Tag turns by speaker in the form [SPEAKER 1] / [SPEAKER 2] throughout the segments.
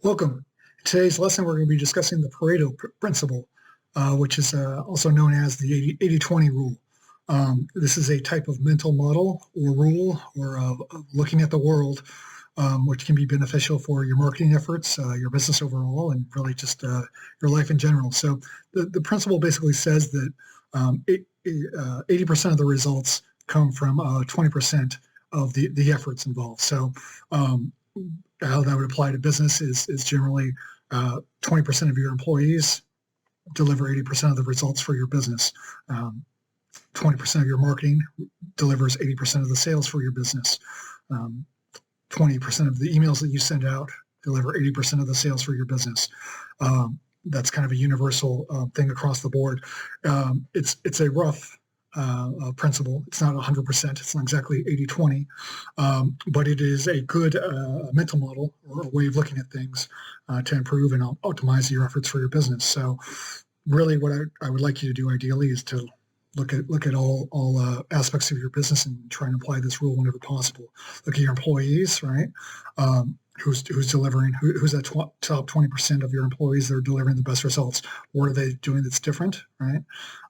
[SPEAKER 1] Welcome. In today's lesson, we're going to be discussing the Pareto principle, which is also known as the 80-20 rule. This is a type of mental model or rule or looking at the world, which can be beneficial for your marketing efforts, your business overall, and really just your life in general. So the principle basically says that 80% of the results come from 20% of the efforts involved. So how that would apply to business is generally 20% of your employees deliver 80% of the results for your business. 20% of your marketing delivers 80% of the sales for your business. 20% of the emails that you send out deliver 80% of the sales for your business. That's kind of a universal thing across the board. It's a rough principle. It's not 100%. It's not exactly 80-20, but it is a good mental model or a way of looking at things to improve and optimize your efforts for your business. So really what I would like you to do ideally is to look at all aspects of your business and try and apply this rule whenever possible. Look at your employees, right? Who's delivering, who's that top 20% of your employees that are delivering the best results? What are they doing that's different, right?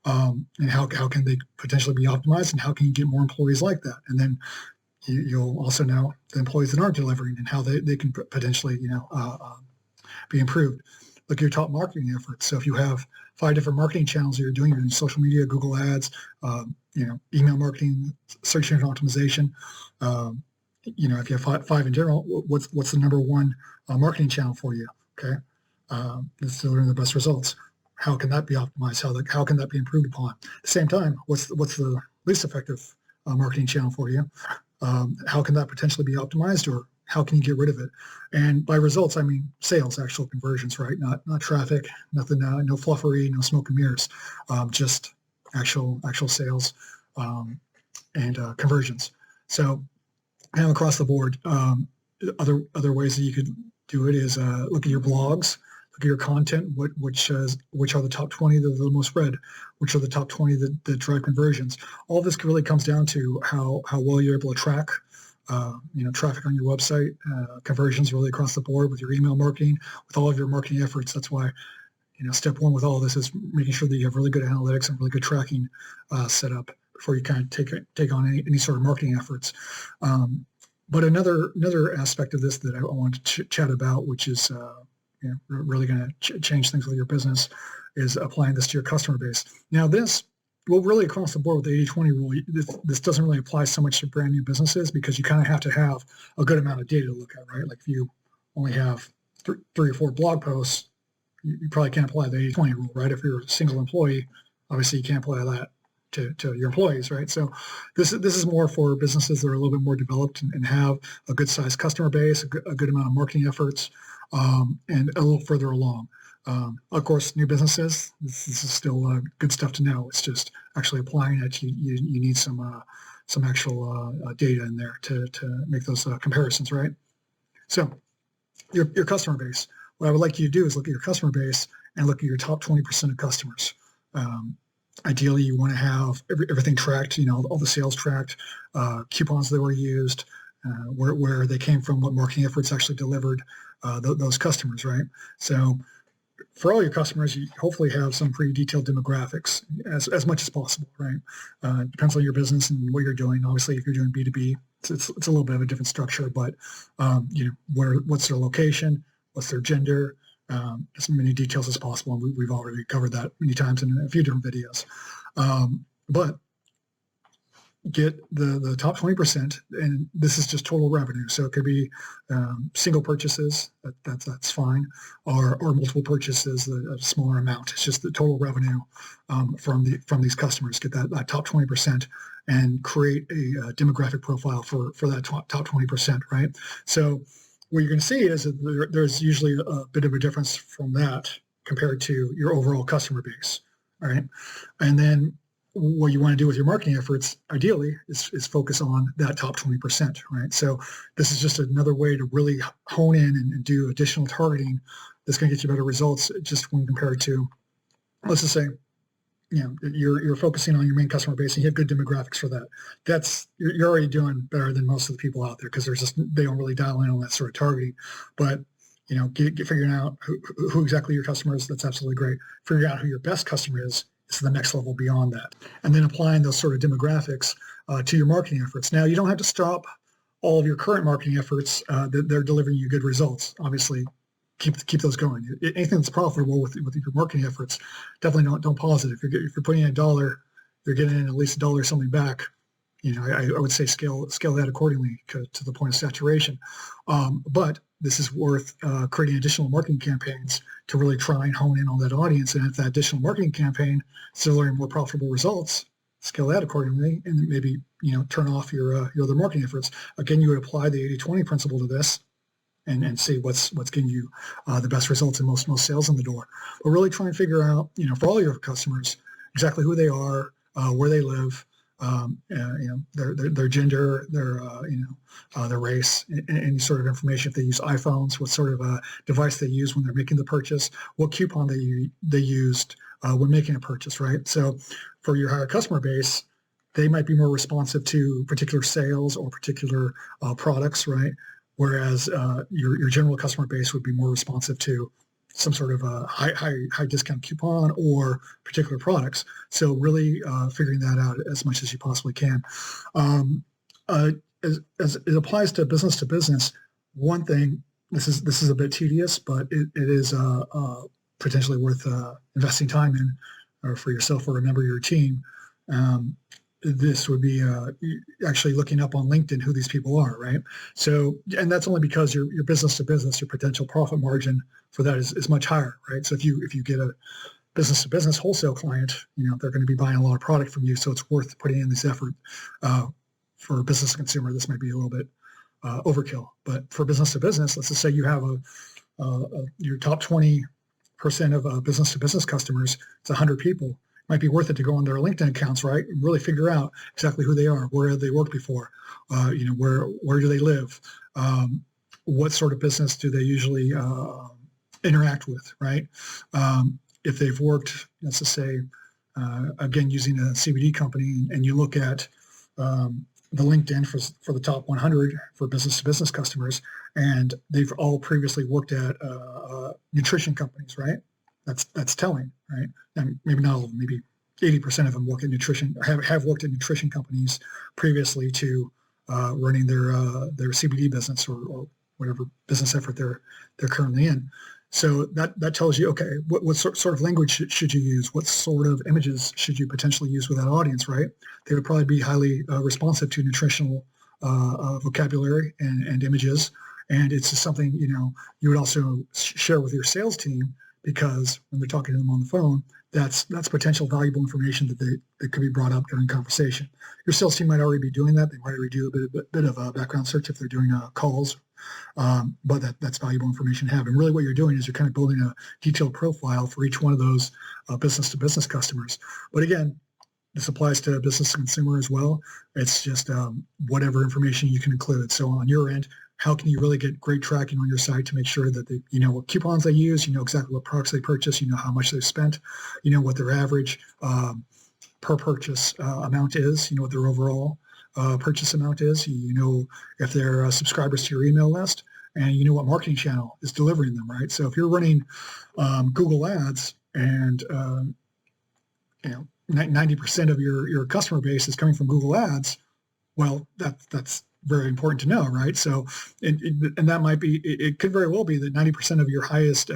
[SPEAKER 1] And how can they potentially be optimized, and how can you get more employees like that? And then you'll also know the employees that aren't delivering and how they can potentially, be improved. Look at your top marketing efforts. So if you have 5 different marketing channels that you're doing social media, Google Ads, email marketing, search engine optimization, if you have five in general, what's the number one marketing channel for you? Okay, it's delivering the best results. How can that be optimized? How can that be improved upon? At the same time, what's the least effective marketing channel for you? How can that potentially be optimized, or how can you get rid of it? And by results, I mean sales, actual conversions, right? Not traffic, nothing, no fluffery, no smoke and mirrors, just actual sales and conversions. So now across the board, other ways that you could do it is look at your blogs, look at your content, which are the top 20 that are the most read, which are the top 20 that drive conversions. All this really comes down to how well you're able to track traffic on your website, conversions really across the board with your email marketing, with all of your marketing efforts. That's why, step one with all of this is making sure that you have really good analytics and really good tracking set up before you kind of take on any sort of marketing efforts. But another aspect of this that I want to chat about, which is really going to change things with your business, is applying this to your customer base. Now really across the board with the 80-20 rule, this doesn't really apply so much to brand new businesses, because you kind of have to have a good amount of data to look at, right? Like if you only have 3 or 4 blog posts, you probably can't apply the 80-20 rule, right? If you're a single employee, obviously you can't apply that to your employees, right? So this is more for businesses that are a little bit more developed and have a good sized customer base, a good amount of marketing efforts, and a little further along. Of course, new businesses, this is still good stuff to know. It's just actually applying it. You need some actual data in there to make those comparisons, right? So your customer base. What I would like you to do is look at your customer base and look at your top 20% of customers. Ideally, you want to have everything tracked, all the sales tracked, coupons that were used, where they came from, what marketing efforts actually delivered those customers, right? So for all your customers, you hopefully have some pretty detailed demographics as much as possible, right? Depends on your business and what you're doing. Obviously, if you're doing B2B, it's a little bit of a different structure, but what's their location, what's their gender, as many details as possible. And we've already covered that many times in a few different videos. But get the top 20%, and this is just total revenue. So it could be single purchases, that's fine, or multiple purchases, a smaller amount. It's just the total revenue from these customers. Get that top 20% and create a demographic profile for that top 20%, right? So what you're going to see is that there's usually a bit of a difference from that compared to your overall customer base, all right? And then what you want to do with your marketing efforts, ideally, is focus on that top 20%, right? So this is just another way to really hone in and do additional targeting that's going to get you better results just when compared to, let's just say, you're focusing on your main customer base and you have good demographics for that. You're already doing better than most of the people out there, because they don't really dial in on that sort of targeting. But figuring out who exactly your customer is. That's absolutely great. Figuring out who your best customer is the next level beyond that. And then applying those sort of demographics to your marketing efforts. Now, you don't have to stop all of your current marketing efforts that they're delivering you good results. Obviously, keep those going. Anything that's profitable with your marketing efforts, definitely don't pause it. If you're putting in $1, you're getting in at least $1 something back. I would say scale that accordingly to the point of saturation. But this is worth creating additional marketing campaigns to really try and hone in on that audience. And if that additional marketing campaign is delivering more profitable results, scale that accordingly, and then maybe turn off your other marketing efforts. Again, you would apply the 80-20 principle to this, and see what's getting you the best results and most sales in the door. But really try and figure out, for all your customers, exactly who they are, where they live, their gender, their race, any sort of information. If they use iPhones, what sort of a device they use when they're making the purchase, what coupon they used when making a purchase, right? So for your higher customer base, they might be more responsive to particular sales or particular products, right? Whereas your general customer base would be more responsive to some sort of a high discount coupon or particular products. So really figuring that out as much as you possibly can. As it applies to business, one thing, this is a bit tedious, but it is potentially worth investing time in, or for yourself or a member of your team. This would be actually looking up on LinkedIn who these people are, right? So, and that's only because your business to business, your potential profit margin for that is much higher, right? So if you get a business to business wholesale client, they're going to be buying a lot of product from you, so it's worth putting in this effort. For business to consumer, this might be a little bit overkill, but for business to business, let's just say you have your top 20% of business to business customers, it's 100 people. Might be worth it to go on their LinkedIn accounts, right, and really figure out exactly who they are, where have they worked before, where do they live, what sort of business do they usually interact with, right? If they've worked, let's just say, again, using a CBD company, and you look at the LinkedIn for the top 100 for business to business customers, and they've all previously worked at nutrition companies, right? That's telling, right? And maybe not all of them, maybe 80% of them work in nutrition, have worked in nutrition companies previously to running their CBD business or whatever business effort they're currently in. So that tells you, okay, what sort of language should you use? What sort of images should you potentially use with that audience, right? They would probably be highly responsive to nutritional vocabulary and images. And it's just something, you would also share with your sales team, because when they're talking to them on the phone, that's potential valuable information that could be brought up during conversation. Your sales team might already be doing that. They might already do a bit of a background search if they're doing calls, but that's valuable information to have. And really what you're doing is you're kind of building a detailed profile for each one of those business-to-business customers. But again, this applies to business to consumer as well. It's just whatever information you can include. So on your end, how can you really get great tracking on your site to make sure that you know what coupons they use, exactly what products they purchase, how much they've spent, what their average per purchase amount is, what their overall purchase amount is, if they're subscribers to your email list, and what marketing channel is delivering them, right? So if you're running Google Ads and 90% of your customer base is coming from Google Ads, well, that's very important to know, right? So, and that might be, it could very well be that 90% of your highest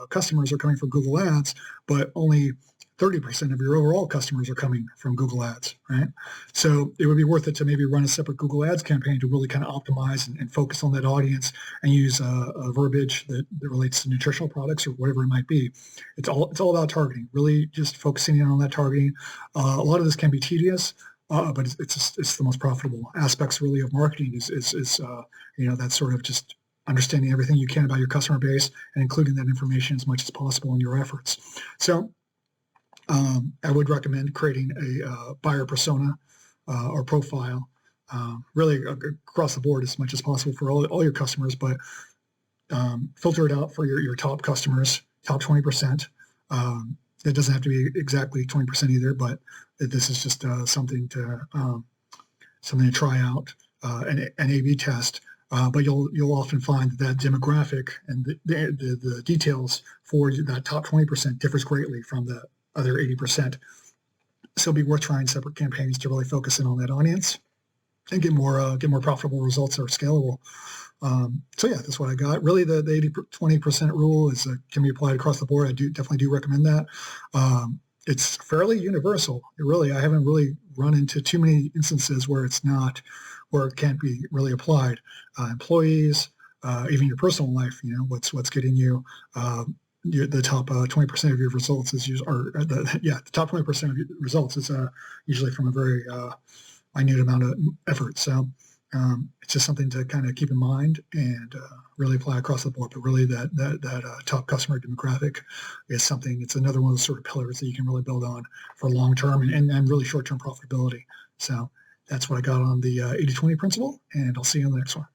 [SPEAKER 1] customers are coming from Google Ads, but only 30% of your overall customers are coming from Google Ads, right? So it would be worth it to maybe run a separate Google Ads campaign to really kind of optimize and focus on that audience and use a verbiage that relates to nutritional products or whatever it might be. It's all about targeting, really just focusing in on that targeting. A lot of this can be tedious, but it's the most profitable aspects really of marketing is that sort of just understanding everything you can about your customer base and including that information as much as possible in your efforts. So I would recommend creating a buyer persona or profile really across the board as much as possible for all your customers, but filter it out for your top customers, top 20%. It doesn't have to be exactly 20% either, but this is just something to try out, an A/B test But you'll often find that demographic and the details for that top 20% differs greatly from the other 80%. So it'll be worth trying separate campaigns to really focus in on that audience and get more profitable results that are scalable. So yeah, that's what I got. Really, the 80-20% rule can be applied across the board. I definitely do recommend that. It's fairly universal. I haven't really run into too many instances where it can't be really applied. Employees, even your personal life, what's getting you the top 20% of your results the top 20% of your results is usually from a very minute amount of effort. So it's just something to kind of keep in mind and really apply across the board. But really, that top customer demographic is something. It's another one of those sort of pillars that you can really build on for long term and really short term profitability. So that's what I got on the 80-20 principle, and I'll see you on the next one.